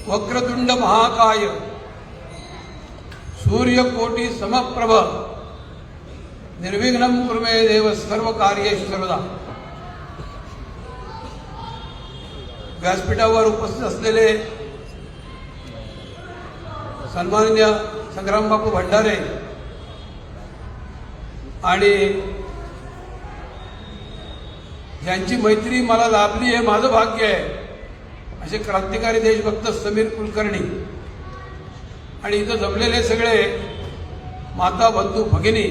वक्रतुंड महाकाय सूर्यकोटी समप्रभ निर्विघ्नं कुरु मे देव सर्व कार्येषु सर्वदा. व्यासपीठावर उपस्थित असलेले सन्माननीय संग्रामबापू भंडारे आणि ज्यांची मैत्री मला लाभली हे माझं भाग्य आहे असे क्रांतिकारी देशभक्त समीर कुलकर्णी आणि इथं जमलेले सगळे माता बंधू भगिनी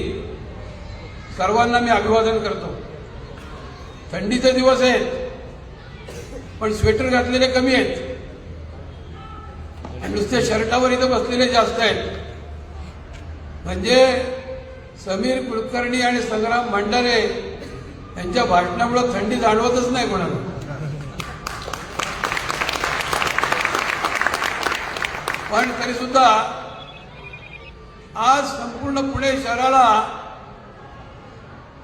सर्वांना मी अभिवादन करतो. थंडीचे दिवस आहेत पण स्वेटर घातलेले कमी आहेत आणि नुसत्या शर्टावर इथं बसलेले जास्त आहेत. म्हणजे समीर कुलकर्णी आणि संग्राम भंडारे यांच्या भाषणामुळे थंडी जाणवतच नाही कोणाला. पण तरी सुद्धा आज संपूर्ण पुणे शहराला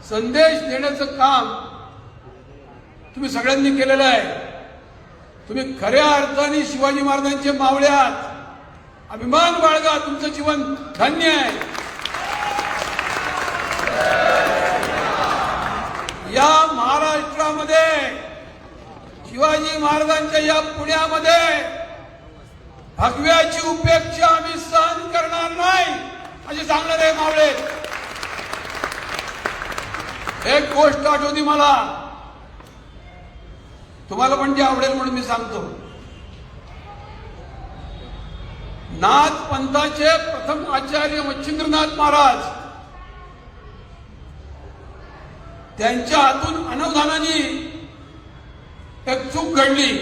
संदेश देण्याचं काम तुम्ही सगळ्यांनी केलेलं आहे. तुम्ही खऱ्या अर्थाने शिवाजी महाराजांचे मावळे आहात. अभिमान बाळगा, तुमचं जीवन धन्य आहे. या महाराष्ट्रामध्ये शिवाजी महाराजांच्या या पुण्यामध्ये भगव्याची उपेक्षा आम्ही सहन करणार नाही असे सांगणारे मावळे. एक गोष्ट आठवती मला, तुम्हाला पण जे आवडेल म्हणून मी सांगतो. नाथ पंथाचे प्रथम आचार्य मच्छिंद्रनाथ महाराज त्यांच्या हातून अनवधानाने एक चूक घडली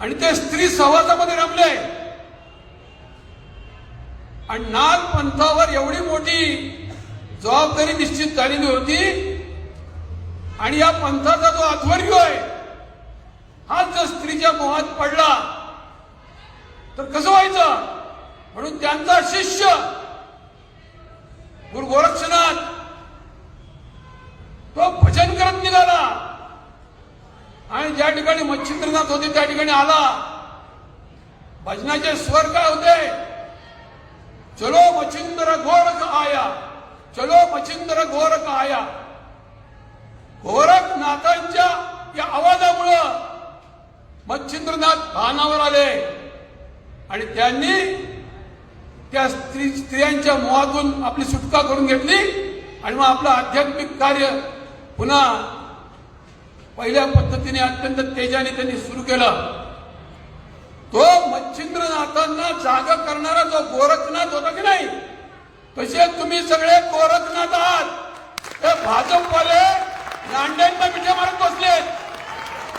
आणि ते स्त्री सहवासामध्ये रमले आणि नाथ पंथावर एवढी मोठी जबाबदारी निश्चित झालेली होती आणि या पंथाचा जो आध्वर्य आहे हा जर स्त्रीच्या मोहात पडला तर कसं व्हायचं. म्हणून त्यांचा शिष्य गुरु गोरक्षनाथ तो भजन करत निघाला आणि ज्या ठिकाणी मच्छिंद्रनाथ होते त्या ठिकाणी आला. भजनाचे स्वर काय होते, चलो मच्छिंद्र गोरख आया, चलो मच्छिंद्र गोरख आया. गोरखनाथांच्या या आवाजामुळं मच्छिंद्रनाथ भानावर आले आणि त्यांनी त्या स्त्रियांच्या मोहातून आपली सुटका करून घेतली आणि मग आपलं आध्यात्मिक कार्य पुन्हा पहिल्या पद्धतीने अत्यंत तेजाने त्यांनी सुरू केलं. तो मच्छिंद्रनाथांना जागा करणारा जो गोरखनाथ होता की नाही, तसे तुम्ही सगळे गोरखनाथ आहात. ते भाजपवाले लांड्यांना मिठ्या मारत बसलेत.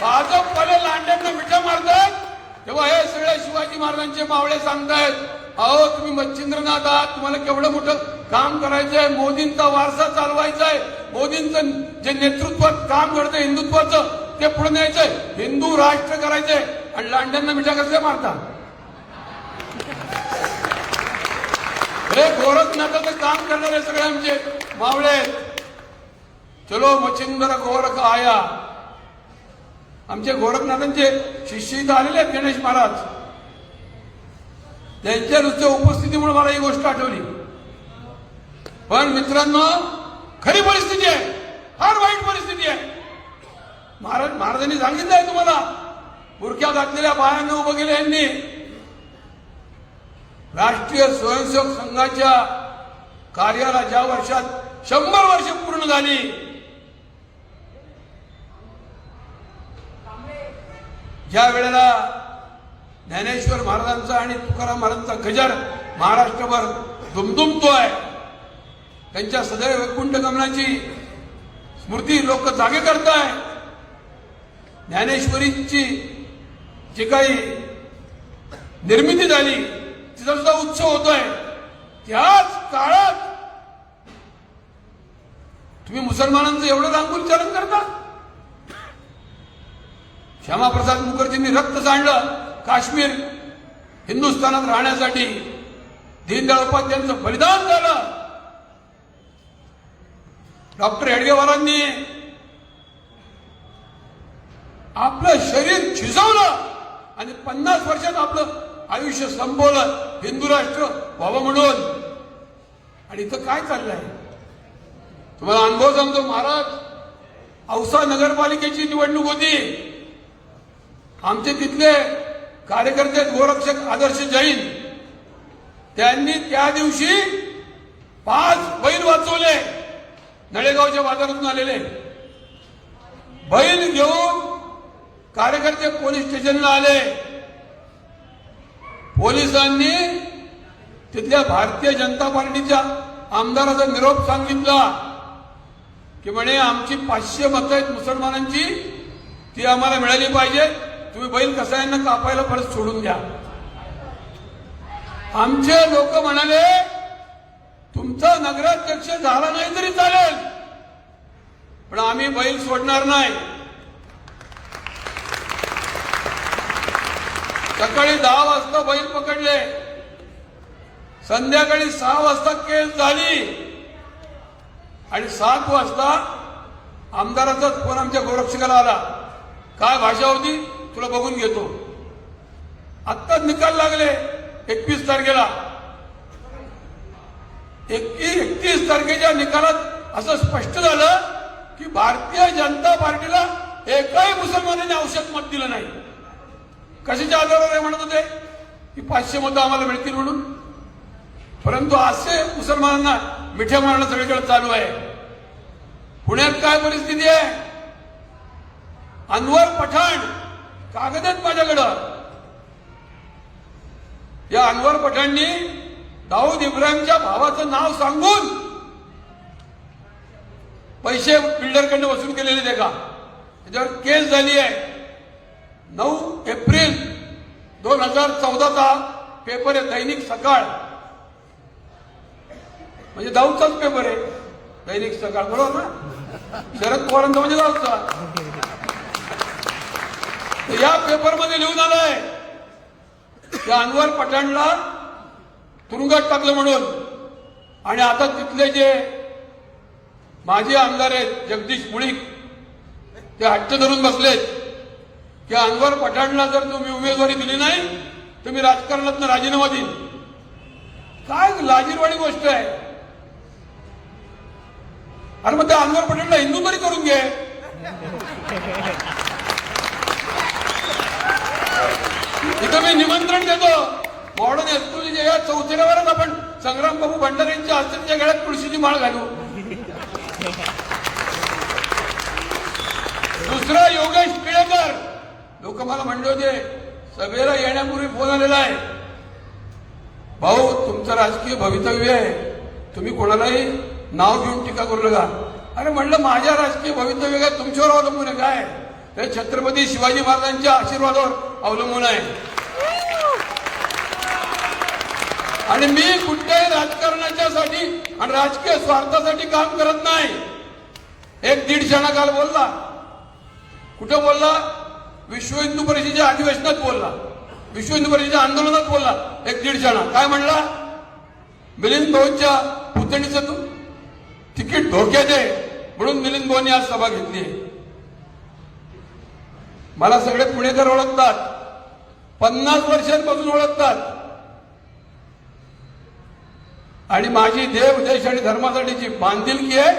भाजपवाले लांड्यांना मिठ्या मारतात तेव्हा हे सगळे शिवाजी महाराजांचे मावळे सांगतायत, अहो तुम्ही मच्छिंद्रनाथ आहात, तुम्हाला केवढं मोठं काम करायचंय, मोदींचा वारसा चालवायचा आहे, मोदींचं जे नेतृत्वात काम घडतंय हिंदुत्वाचं ते पुढे न्यायचंय, हिंदू राष्ट्र करायचंय आणि लांड्यांना मिठ्या कसल्या मारता. हे गोरखनाथाचं काम करणारे सगळे आमचे मावळे. चलो मच्छिंद्र गोरख आया. आमचे गोरखनाथांचे शिष्य इथं आलेले आहेत गणेश महाराज. त्यांच्या नुसत्या उपस्थितीमुळे मला ही गोष्ट आठवली. पण मित्रांनो खरी परिस्थिती आहे, फार वाईट परिस्थिती आहे. महाराजांनी सांगितलं आहे तुम्हाला, बुरख्या घातलेल्या बायांना उभं केलं यांनी. राष्ट्रीय स्वयंसेवक संघाच्या कार्याला ज्या वर्षात 100 वर्ष पूर्ण झाली, ज्या वेळेला ज्ञानेश्वर महाराजांचा आणि तुकाराम महाराजांचा गजर महाराष्ट्रभर दुमदुमतोय, त्यांच्या सदैव वैकुंठ गमनाची स्मृती लोक जागे करताय, ज्ञानेश्वरीची जी काही निर्मिती झाली तिचा सुद्धा उत्सव होतोय, त्याच काळात तुम्ही मुसलमानांचं एवढं रांगोळीचालन करता. श्यामाप्रसाद मुखर्जींनी रक्त सांडलं काश्मीर हिंदुस्थानात राहण्यासाठी. दीनदयाळ उपाध्यायांचं बलिदान झालं. डॉक्टर हेडगेवारांनी आपलं शरीर झिजवलं आणि 50 वर्षात आपलं आयुष्य संपवलं हिंदू राष्ट्र व्हावं म्हणून. आणि इथं काय चाललंय तुम्हाला अनुभव सांगतो महाराज. औसा नगरपालिकेची निवडणूक होती. आमचे तिथले कार्यकर्ते गोरक्षक आदर्श जैन त्यांनी त्या दिवशी 5 बैल वाचवले. नळेगावच्या बाजारातून आलेले बैल घेऊन कार्यकर्ते पोलीस स्टेशनला आले. पोलिसांनी तिथल्या भारतीय जनता पार्टीच्या आमदाराचा निरोप सांगितला की म्हणे आमची 500 मतं आहेत मुसलमानांची, ती आम्हाला मिळाली पाहिजे. तुम्ही बैल कसायांना कापायला परत सोडून द्या. आमचे लोक म्हणाले तुमचा नगराध्यक्ष झाला नाही तरी चालेल, पण आम्ही बैल सोडणार नाही. सकाळी 10 वाजता बैल पकडले. संध्याकाळी 6 वाजता केस झाली आणि 7 वाजता आमदाराचाच फोन आमच्या गोरक्षकाला आला. काय भाषा होती तुला बघून घेतो. आत्ताच निकाल लागले 21 तारखेला. 31 तारखेच्या निकालात असं स्पष्ट झालं की भारतीय जनता पार्टीला एकही मुसलमानांनी औषध मत दिलं नाही. कशाच्या आधारावर हे म्हणत होते की 500 मतं आम्हाला मिळतील म्हणून. परंतु असे मुसलमानांना मिठ्या मारणं सगळीकडे चालू आहे. पुण्यात काय परिस्थिती आहे. अनवर पठाण कागद आहेत माझ्याकडं. या अनवर पठाणनी दाऊद इब्राहिमच्या भावाचं नाव सांगून पैसे बिल्डरकडनं वसूल केलेले ते का त्याच्यावर केस झाली आहे. 9 एप्रिल 2014चा पेपर आहे दैनिक सकाळ, म्हणजे दाऊदचाच पेपर आहे दैनिक सकाळ, बरोबर ना. शरद पवारांचा म्हणजे दाऊदचा. या पेपरमध्ये लिहून आलंय की अनवर पठाणला तुरुंगात टाकलं म्हणून. आणि आता तिथले जे माजी आमदार आहेत जगदीश मुळीक ते हट्ट धरून बसलेत की अनवर पठाणला जर तुम्ही उमेदवारी दिली नाही तर मी राजकारणातून राजीनामा देईन. काय लाजीरवाणी गोष्ट आहे. अरे मग त्या अनवर पठाणला हिंदू तरी करून घे. इथं मी निमंत्रण देतो. मॉडर्न एसपीच्या या चौथऱ्यावरच आपण संग्राम बाबू भंडारेंच्या हस्तीच्या गळ्यात तुळशीची माळ घालू. दुसरा योगेश टिळेकर. लोक मला म्हणले होते सभेला येण्यापूर्वी फोन आलेला आहे, भाऊ तुमचं राजकीय भवितव्य आहे, तुम्ही कोणालाही नाव घेऊन टीका करू नका. अरे म्हणलं माझ्या राजकीय भवितव्य काय तुमच्यावर अवलंबून आहे काय. हे छत्रपती शिवाजी महाराजांच्या आशीर्वादावर अवलंबून आहे. आणि मी कुठल्याही राजकारणाच्यासाठी आणि राजकीय स्वार्थासाठी काम करत नाही. 1-1.5 क्षणा काल बोलला. कुठं बोलला. विश्व हिंदू परिषदेच्या अधिवेशनात बोलला, विश्व हिंदू परिषदेच्या आंदोलनात बोलला. 1-1.5 क्षणा काय म्हणला. मिलिंद भाऊंच्या पुतणीचं तू तिकीट धोक्यात आहे म्हणून मिलिंद भाऊंनी आज सभा घेतली आहे. मला सगळे पुणेकर ओळखतात, 50 वर्षांपासून ओळखतात. आणि माझी देव देश आणि धर्मासाठीची बांधिलकी आहे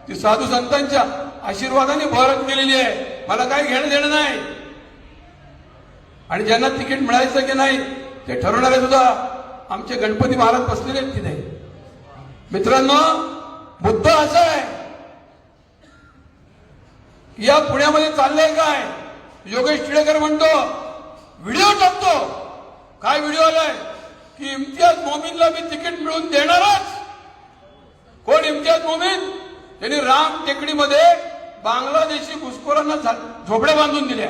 ती साधू संतांच्या आशीर्वादाने भरत गेलेली आहे. मला काही घेणं देणं नाही. आणि ज्यांना तिकीट मिळायचं की नाही ते ठरवणारे सुद्धा आमचे गणपती महाराज बसलेले आहेत तिथे. मित्रांनो मुद्दा असा आहे या पुण्यामध्ये चाललंय काय. योगेश टिळेकर म्हणतो व्हिडिओ टाकतो. काय व्हिडिओ आलाय की इम्तियाज मोमीनला मी तिकीट मिळवून देणारच. कोण इम्तियाज मोमीन. त्यांनी राम टेकडीमध्ये बांगलादेशी घुसखोरांना झोपड्या बांधून दिल्या.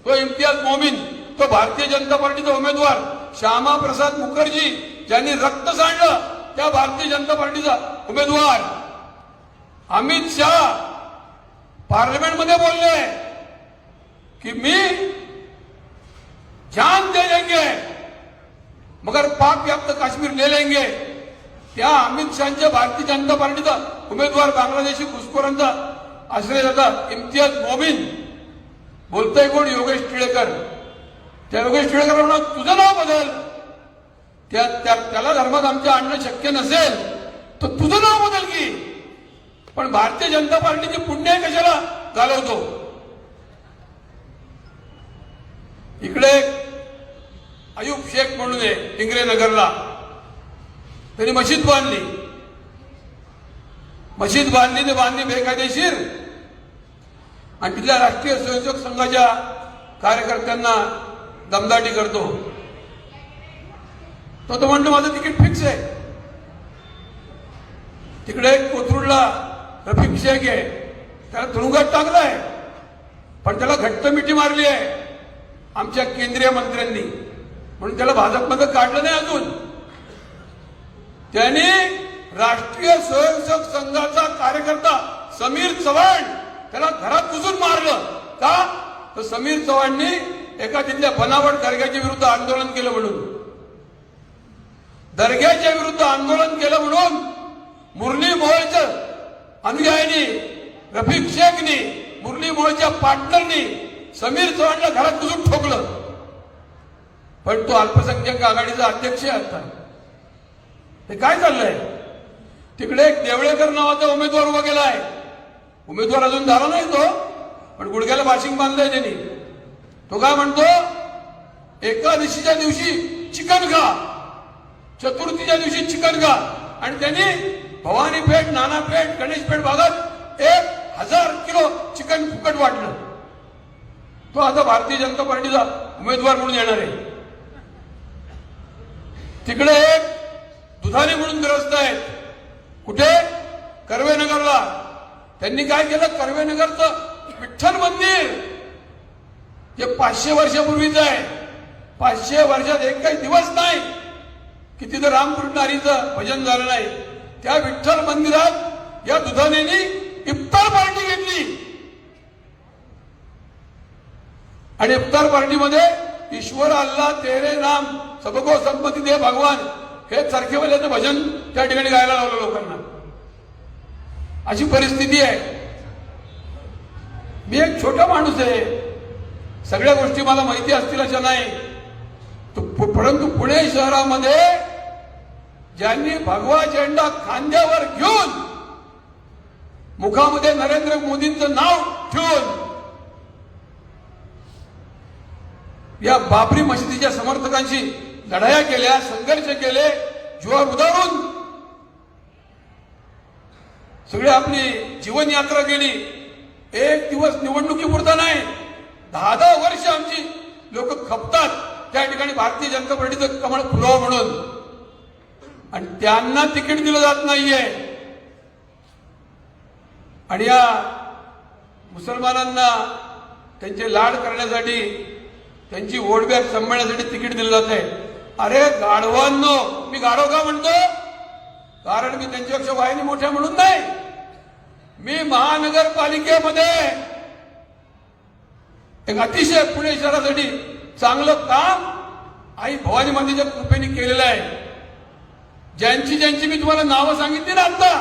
तो इम्तियाज मोमीन, तो भारतीय जनता पार्टीचा उमेदवार. श्यामा प्रसाद मुखर्जी ज्यांनी रक्त सांडलं त्या भारतीय जनता पार्टीचा उमेदवार. अमित शहा पार्लिमेंटमध्ये बोलले कि मी जान दे देंगे मगर पाक व्याप्त काश्मीर ले लेंगे. त्या अमित शहाच्या भारतीय जनता पार्टीचा उमेदवार बांगलादेशी घुसखोरांचा आश्रय देतात इम्तियाज मोमीन. बोलतोय कोण. योगेश टिळेकर. त्या योगेश टिळेकर म्हणा तुझं नाव बदल, त्याला धर्मात आमच्या आणणं शक्य नसेल तर तुझं नाव बदल की, पण भारतीय जनता पार्टीची पुण्य कशाला घालवतो. इकडे अयूब शेख म्हणून आहे इंग्रेनगरला, त्यांनी मशीद बांधली ते बांधली बेकायदेशीर, आणि तिथल्या राष्ट्रीय स्वयंसेवक संघाच्या कार्यकर्त्यांना दमदाटी करतो. तो म्हणतो माझं तिकीट फिक्स आहे. तिकडे कोथरूडला रफिक शेख आहे, त्याला तुरुंगात टाकलाय, पण त्याला घट्ट मिठी मारली आहे आमच्या केंद्रीय मंत्र्यांनी, म्हणून त्याला भाजपमध्ये काढलं नाही अजून. त्यांनी राष्ट्रीय स्वयंसेवक संघाचा कार्यकर्ता समीर चव्हाण त्याला घरात घुसून मारलं. का तर समीर चव्हाणनी एका तिथल्या बनावट दर्ग्याच्या विरुद्ध आंदोलन केलं म्हणून. दर्ग्याच्या विरुद्ध आंदोलन केलं म्हणून मुरली मोहोळच्या अनुयायांनी, रफिक शेखनी, मुरली मोहोळच्या पार्टनरनी समीर चव्हाणला घरात घुसून ठोकलं. पण तो अल्पसंख्याक आघाडीचा अध्यक्ष आहे आता. हे काय चाललंय? तिकडे एक देवळेकर नावाचा उमेदवार उभा केलाय. उमेदवार अजून झाला नाही तो, पण गुडघ्याला बाशिंग बांधलंय त्यांनी. तो काय म्हणतो, एकादशीच्या दिवशी चिकन खा, चतुर्थीच्या दिवशी चिकन खा, आणि त्यांनी भवानीपेठ, नानापेठ, गणेशपेठ भागात 1000 किलो चिकन फुकट वाटलं. तो आता भारतीय जनता पार्टीचा उमेदवार म्हणून येणार आहे. तिकडे एक दुधाने म्हणून ग्रस्त आहेत. कुठे? कर्वेनगरला. त्यांनी काय केलं, कर्वेनगरचं विठ्ठल मंदिर जे 500 वर्षापूर्वीच आहे, 500 वर्षात एक काही दिवस नाही की तिथं रामकृष्ण हरीचं भजन झालं नाही. त्या विठ्ठल मंदिरात या दुधानेनी इफ्तार पार्टी घेतली, आणि इफ्तार पार्टीमध्ये ईश्वर अल्लाह तेरे नाम सबको संपत्ती दे भगवान हे चरखेवाल्याचं भजन त्या ठिकाणी गायला लावलं लोकांना. अशी परिस्थिती आहे. मी एक छोटा माणूस आहे, सगळ्या गोष्टी मला माहिती असतील अशा नाही, परंतु पुणे शहरामध्ये ज्यांनी भगवा झेंडा खांद्यावर घेऊन मुखामध्ये नरेंद्र मोदींचं नाव ठेवून या बाबरी मशिदीच्या समर्थकांशी लढाया केल्या, संघर्ष केले, जीवावर उदारून सगळी आपली जीवनयात्रा केली. एक दिवस निवडणुकीपुरता नाही, 10 वर्ष आमची लोक खपतात त्या ठिकाणी भारतीय जनता पार्टीचं कमळ फुलावं म्हणून, आणि त्यांना तिकीट दिलं जात नाहीये. आणि या मुसलमानांना त्यांचे लाड करण्यासाठी, त्यांची वोट बँक सांभाळण्यासाठी तिकीट दिलं जात आहे. अरे गाढवांनो, मी गाढव का म्हणतो? कारण मी त्यांच्यापेक्षा वाहिनी मोठ्या म्हणून नाही. मी महानगरपालिकेमध्ये एक अतिशय पुणे शहरासाठी चांगलं काम आई भवानी मातेच्या कृपेने केलेलं आहे. ज्यांची मी तुम्हाला नावं सांगितली ना आता,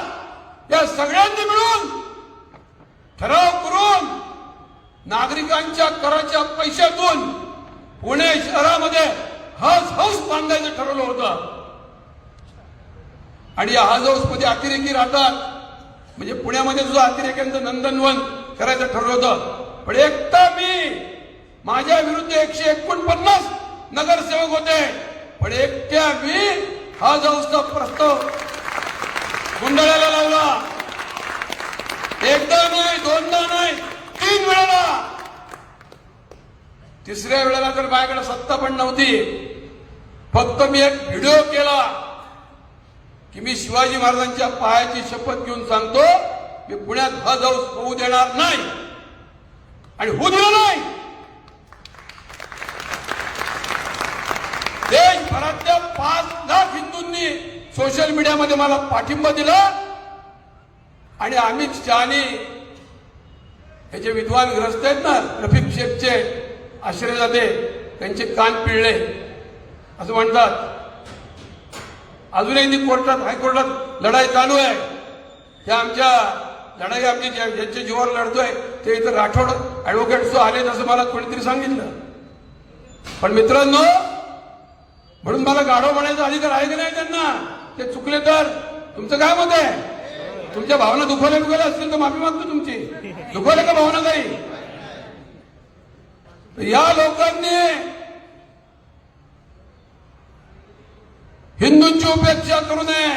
या सगळ्यांनी मिळून ठराव करून नागरिकांच्या कराच्या पैशातून पुणे शहरामध्ये हज हाऊस बांधायचं ठरवलं होतं. आणि या हज हाऊस मध्ये अतिरेकी राहतात, म्हणजे पुण्यामध्ये सुद्धा अतिरेक्यांचं नंदनवन करायचं ठरवलं होतं. पण एकटा मी, माझ्या विरुद्ध 149 नगरसेवक होते, पण एकट्या मी हज हाऊसचा प्रस्ताव गुंडाळायला लावला. एकदा नाही, दोनदा नाही, 3 वेळेला. तिसऱ्या वेळेला तर माझ्याकडे सत्ता पण नव्हती. फक्त मी एक व्हिडिओ केला की मी शिवाजी महाराजांच्या पायाची शपथ घेऊन सांगतो, मी पुण्यात हज हाऊस होऊ देणार नाही, आणि होऊ दिलं नाही. देशभरातल्या 5 लाख हिंदूंनी सोशल मीडियामध्ये मला पाठिंबा दिला, आणि अमित शहानी हे जे विद्वान ग्रस्त आहेत ना, रफिक शेखचे आश्रयदाते, त्यांचे कान पिळले असं म्हणतात. अजूनही कोर्टात, हायकोर्टात लढाई चालू आहे. त्या आमच्या लढाई आमची ज्यांच्या जीवावर लढतोय ते इथं राठोड ऍडव्होकेट आले असं मला कोणीतरी सांगितलं. पण मित्रांनो, म्हणून मला गाढव म्हणायचा अधिकार आहे की नाही त्यांना? ते चुकले तर तुमचं काय मत आहे? तुमच्या भावना दुखवल्या असतील तर माफी मागतो तुमची. दुखवल्या का भावना काही? या लोकांनी हिंदूंची उपेक्षा करू नये.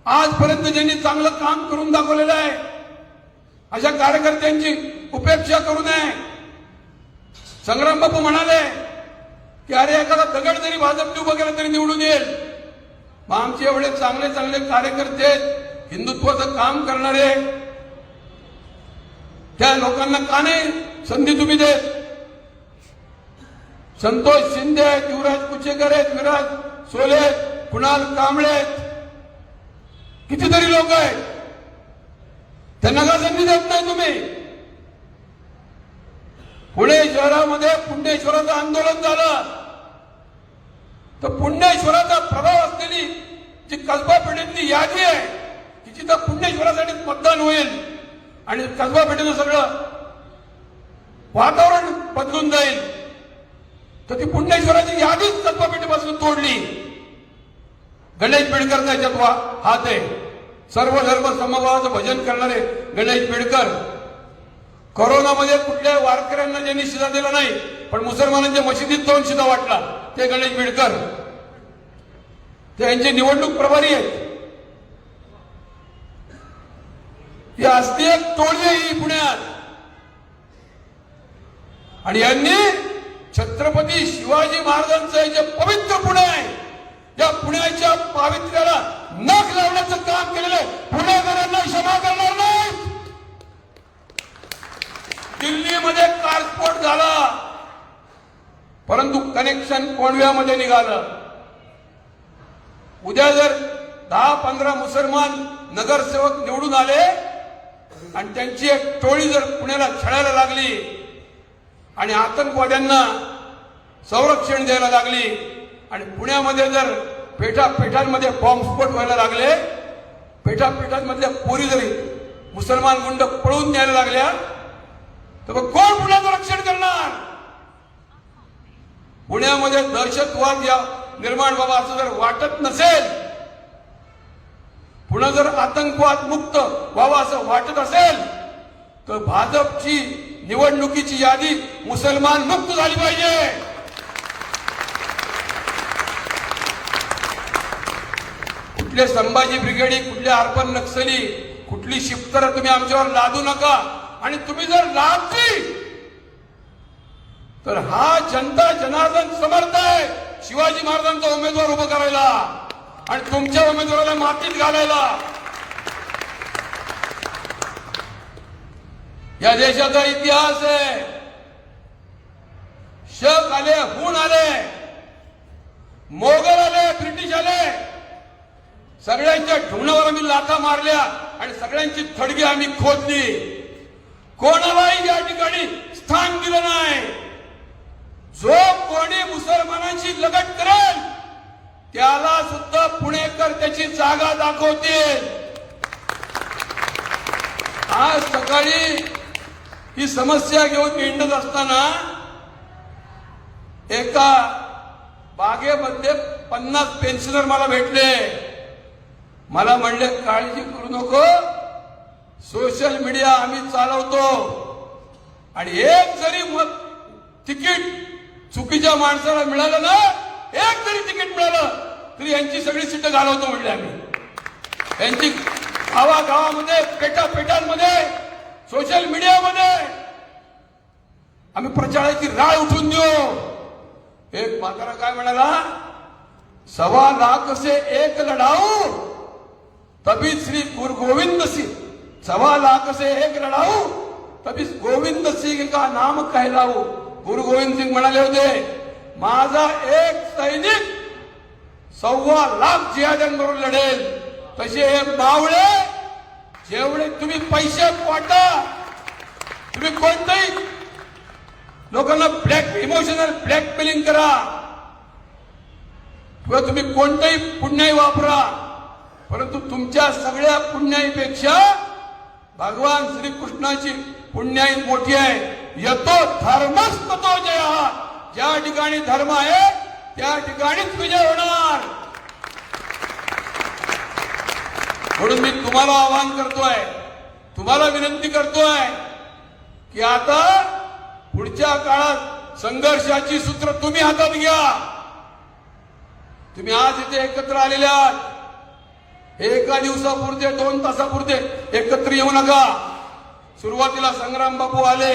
आजपर्यंत ज्यांनी चांगलं काम करून दाखवलेलं आहे अशा कार्यकर्त्यांची उपेक्षा करू नये. संग्राम बापू म्हणाले की अरे एखादा दगड जरी भाजपने उभं केलं तरी निवडून येईल. मग आमचे एवढे चांगले चांगले कार्यकर्ते, हिंदुत्वाचं काम करणारे, त्या लोकांना का नाही संधी तुम्ही देत? संतोष शिंदे आहेत, युवराज कुचेकर आहेत, विराज सोले आहेत, कुणाल कांबळे आहेत, कितीतरी लोक आहेत, त्यांना का संधी देत नाही तुम्ही? पुणे शहरामध्ये पुण्येश्वराचं आंदोलन झालं तर पुण्येश्वराचा प्रभाव असलेली जी कसबा पेठेतली यादी आहे तिची तर पुण्येश्वरासाठी मतदान होईल आणि कसबा पेठेचं सगळं वातावरण बदलून जाईल. तर ती पुण्येश्वराची यादीच कसबा पेठेपासून तोडली. गणेश बिडकर त्याच्यात हात आहे. सर्व धर्म समभावाचं भजन करणारे गणेश बिडकर. कोरोनामध्ये कुठल्या वारकऱ्यांना ज्यांनी शिदा दिला नाही पण मुसलमानांच्या मशिदीत जाऊन शिदा वाटला ते गणेश बिडकर. ते यांचे निवडणूक प्रभारी आहेत. ही असली एक टोळी आहे ही पुण्यात. आणि यांनी छत्रपती शिवाजी महाराजांचं हे जे पवित्र पुणे आहे या पुण्याच्या पावित्र्याला नख लावण्याचं काम केलेलं पुणेकरांना क्षमा करणार नाही. दिल्लीमध्ये कार स्फोट झाला परंतु कनेक्शन कोंडव्यामध्ये निघालं. उद्या जर 10-15 मुसलमान नगरसेवक निवडून आले आणि त्यांची एक टोळी जर पुण्याला छळायला लागली आणि आतंकवाद्यांना संरक्षण द्यायला लागली आणि पुण्यामध्ये जर पेठांमध्ये बॉम्बस्फोट व्हायला लागले, पेठांमधल्या पोरी जरी मुसलमान गुंड पळून न्यायला लागल्या तर मग कोण पुण्याचं रक्षण करणार? पुण्यामध्ये दहशतवाद या निर्माण व्हावा असं जर वाटत नसेल, पुणे जर आतंकवाद मुक्त व्हावा असं वाटत असेल तर भाजपची निवडणुकीची यादी मुसलमान मुक्त झाली पाहिजे. कुठले संभाजी ब्रिगेडी, कुठले अर्बन नक्सली, कुठली शिफ्टर तुम्ही आमच्यावर लादू नका. आणि तुम्ही जर लादली तर हा जनता जनार्दन समर्थ आहे शिवाजी महाराजांचा उमेदवार उभं करायला आणि तुमच्या उमेदवाराला मातीत घालायला. या देशाचा इतिहास आहे. शक आले, हून आले, मोगल आले, ब्रिटिश आले, सगळ्यांच्या ढुंगणावर आम्ही लाथा मारल्या आणि सगळ्यांची थडगी आम्ही खोदली. कोणालाही या ठिकाणी स्थान दिलं नाही. जो कोणी मुसलमानांची लगट करेल त्याला सुद्धा पुणेकर त्याची जागा दाखवतील. आज सकाळी ही समस्या घेऊन हिंडत असताना एका बागेमध्ये 50 पेन्शनर मला भेटले. मला म्हणले काळजी करू नको, सोशल मीडिया आम्ही चालवतो आणि एक जरी तिकीट चुकीच्या माणसाला मिळालं ना, एक जरी तिकीट मिळालं तरी यांची सगळी सीट घालवतो म्हणले आम्ही. यांची गावागावामध्ये, पेठांमध्ये, सोशल मीडियामध्ये आम्ही प्रचाराची राळ उठून देऊ. एक म्हातारा काय म्हणाला, 1.25 लाख से एक लढाऊ तभी श्री गुरु गोविंद सिंह, 1.25 लाख से एक लढाऊ तभी गोविंद सिंह का नाम कहलाऊ. गुरु गोविंद सिंह म्हणाले होते, माझा एक सैनिक 1.25 लाख जिहाद्यांबरोबर लढेल. तसे हे मावळे जेवढे तुम्ही पैसे वाटा, तुम्ही कोणतेही लोकांना इमोशनल ब्लॅकमेलिंग करा किंवा तुम्ही कोणतेही पुण्याई वापरा, परंतु तुमच्या सगळ्या पुण्याईपेक्षा भगवान श्रीकृष्णाची पुण्याई मोठी आहे. यतो धर्मस्ततो जय. ज्या ठिकाणी धर्म आहे त्या ठिकाणीच विजय होणार. म्हणून मी तुम्हाला आवाहन करतोय, तुम्हाला विनंती करतोय की आता पुढच्या काळात संघर्षाची सूत्र तुम्ही हातात घ्या. तुम्ही आज इथे एकत्र आलेले आहात, एका दिवसापुरते 2 तासापुरते एकत्र येऊ नका. सुरुवातीला संग्राम बापू आले,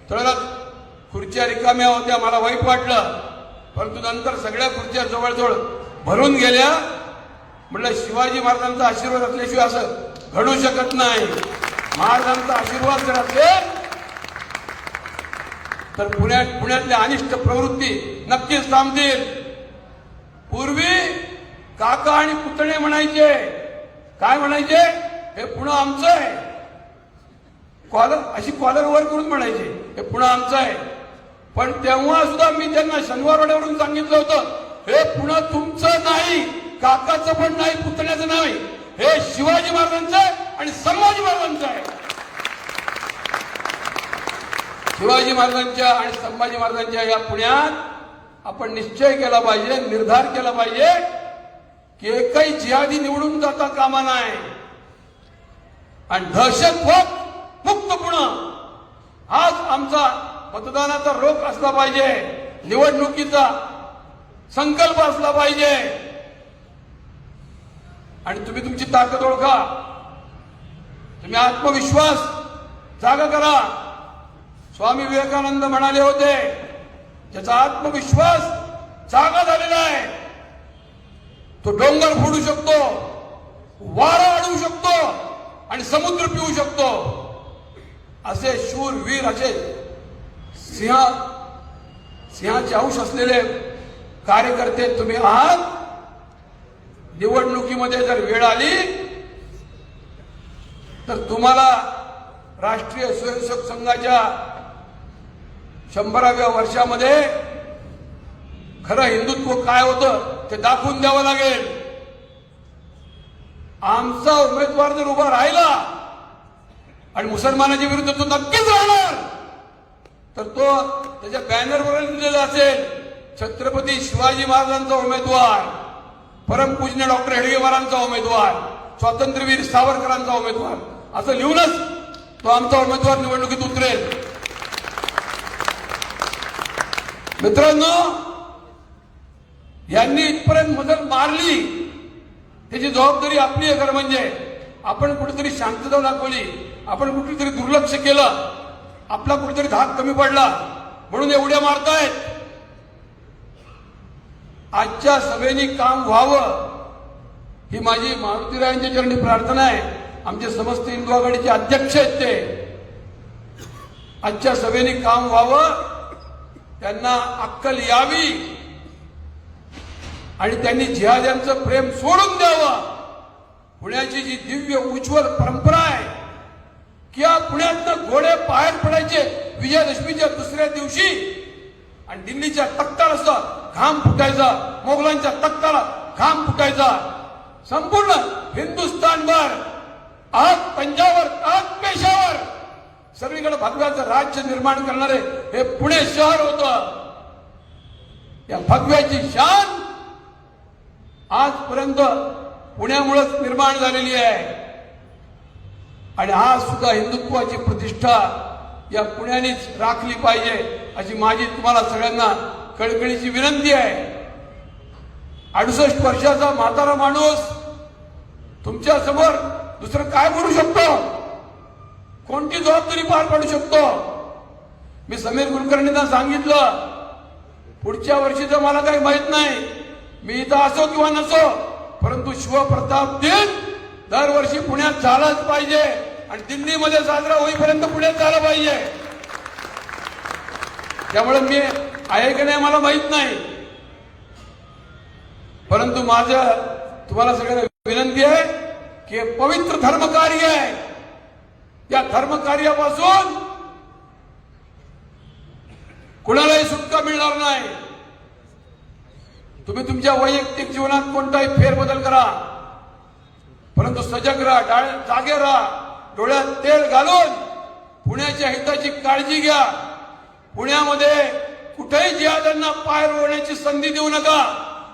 तर खुर्च्या रिकाम्या होत्या, मला वाईट वाटलं, परंतु नंतर सगळ्या खुर्च्या जवळजवळ भरून गेल्या. म्हटलं शिवाजी महाराजांचा आशीर्वाद असल्याशिवाय असं घडू शकत नाही. महाराजांचा आशीर्वाद जर असेल तर पुण्यातल्या अनिष्ट प्रवृत्ती नक्कीच थांबतील. पूर्वी काका आणि पुतणे म्हणायचे, काय म्हणायचे, हे पुणे आमचं आहे. अशी कॉलर वर करून म्हणायचे, हे पुणे आमचं आहे. पण तेव्हा सुद्धा मी त्यांना शनिवारवाड्यावरून सांगितलं होतं, हे पुणे तुमचं नाही, काकाचं पण नाही, पुतण्याचं नाही, हे शिवाजी महाराजांचं आहे आणि संभाजी महाराजांचं आहे. शिवाजी महाराजांच्या आणि संभाजी महाराजांच्या या पुण्यात आपण निश्चय केला पाहिजे, निर्धार केला पाहिजे की एकही जिहादी निवडून जाता कामा नाही. आणि दहशतवाद मुक्त पुणे हाच आमचा मतदानाचा रोख असला पाहिजे, निवडणुकीचा संकल्प असला पाहिजे. आणि तुम्ही तुमची ताकद ओळखा, तुम्ही आत्मविश्वास जागा करा. स्वामी विवेकानंद म्हणाले होते, ज्याचा आत्मविश्वास जागा झालेला आहे तो डोंगर फोडू शकतो, वारा अडवू शकतो आणि समुद्र पिऊ शकतो. असे शूर वीर, असे सिंहाचे अंश असलेले कार्यकर्ते तुम्ही आहात. निवडणुकीमध्ये जर वेळ आली तर तुम्हाला राष्ट्रीय स्वयंसेवक संघाच्या 100व्या वर्षामध्ये खरं हिंदुत्व काय होतं ते दाखवून द्यावं लागेल. आमचा उमेदवार जर उभा राहिला आणि मुसलमानाच्या विरुद्ध तो नक्कीच राहणार, तर तो त्याच्या बॅनरवर लिहिलेला असेल, छत्रपती शिवाजी महाराजांचा उमेदवार, परमपूज्य डॉक्टर हेडगेवारांचा उमेदवार, स्वातंत्र्यवीर सावरकरांचा उमेदवार, असं लिहूनच तो आमचा उमेदवार निवडणुकीत उतरेल. मित्रांनो, यांनी इथपर्यंत मजल मारली, त्याची जबाबदारी आपली आहे. खरं म्हणजे आपण कुठेतरी शांतता दाखवली, आपण कुठेतरी दुर्लक्ष केलं, आपला कुठेतरी धाक कमी पडला म्हणून एवढ्या मारतायत. आजच्या सभेनी काम व्हावं ही माझी मारुतीरायांच्या चरणी प्रार्थना आहे. आमचे समस्त हिंदू आघाडीचे अध्यक्ष आहेत ते. आजच्या सभेनी काम व्हावं, त्यांना अक्कल यावी आणि त्यांनी जिहाद्यांचं प्रेम सोडून द्यावं. पुण्याची जी दिव्य उज्ज्वल परंपरा आहे की या पुण्यातनं घोडे बाहेर पडायचे विजयादशमीच्या दुसऱ्या दिवशी आणि दिल्लीच्या तख्ताला सुद्धा घाम फुटायचा, मोगलांच्या तख्ताला घाम फुटायचा. संपूर्ण हिंदुस्थानभर, आज पंजाबवर, आज पेशावर, सर्वीकडे भगव्याचं राज्य निर्माण करणारे हे पुणे शहर होतं. या भगव्याची शान आजपर्यंत पुण्यामुळेच निर्माण झालेली आहे. आणि आज सुद्धा हिंदुत्वाची प्रतिष्ठा या पुण्यानेच राखली पाहिजे अशी माझी तुम्हाला सगळ्यांना कळकळीची विनंती आहे. 68 वर्षाचा म्हातारा माणूस तुमच्या समोर दुसरं काय बोलू शकतो, कोणती जबाबदारी पार पाडू शकतो. मी समीर कुलकर्णींना सांगितलं, पुढच्या वर्षीचं मला काही माहित नाही, मी इथं असो किंवा नसो, परंतु शिवप्रताप दिन दरवर्षी पुण्यात झालाच पाहिजे आणि दिल्लीमध्ये साजरा होईपर्यंत पुण्यात झाला पाहिजे. त्यामुळे मी आहे की नाही मला माहित नाही, परंतु माझं तुम्हाला सगळ्यांना विनंती आहे की पवित्र धर्मकार्य आहे, या धर्मकार्यापासून कुणालाही सुटका मिळणार नाही. तुम्ही तुमच्या वैयक्तिक जीवनात कोणताही फेरबदल करा, परंतु सजग राहा, जागे राहा, डोळ्यात तेल घालून पुण्याच्या हिताची काळजी घ्या. पुण्यामध्ये कुठे कुठेही जिहाद्यांना पाय रोवण्याची संधी देऊ नका.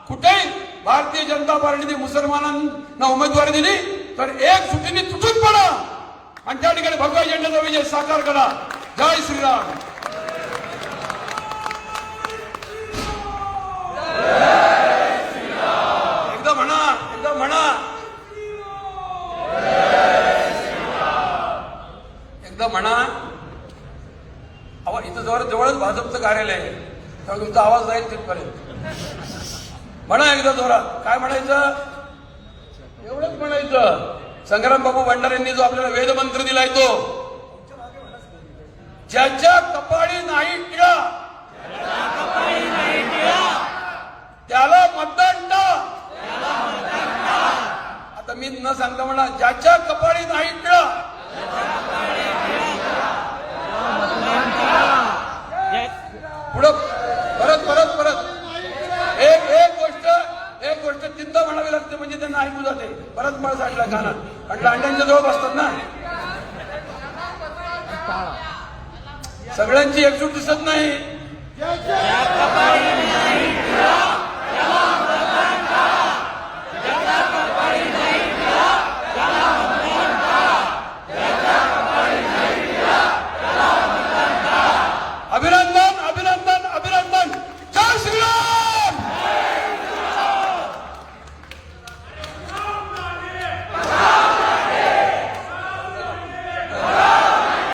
कुठेही भारतीय जनता पार्टीने मुसलमानांना उमेदवारी दिली तर एक सुटीने तुटून पडा आणि त्या ठिकाणी भगवा झेंड्याचा विजय साकार करा. जय श्रीराम. एकदा म्हणा, एकदा म्हणा, एकदा म्हणा. इथं जवळच भाजपचं कार्यालय आहे, त्यामुळे तुमचा आवाज जाईल तिथपर्यंत. म्हणा एकदा जोरात. काय म्हणायचं? एवढंच म्हणायचं. संग्राम बाबू भंडारेंनी जो आपल्याला वेदमंत्र दिलाय तो, ज्याच्या कपाळी नाही टिळा त्याला मतदान टाक. आता मी न सांगता म्हणा, ज्याच्या कपाळी नाही टिळा पुढं परत परत परत एक गोष्ट चिंता म्हणावी लागते, म्हणजे त्यांना ऐकू जाते. परत मला सांगला कानात, कारण अंड्यांच्या जवळ बसतात ना. सगळ्यांची एकजूट दिसत नाही.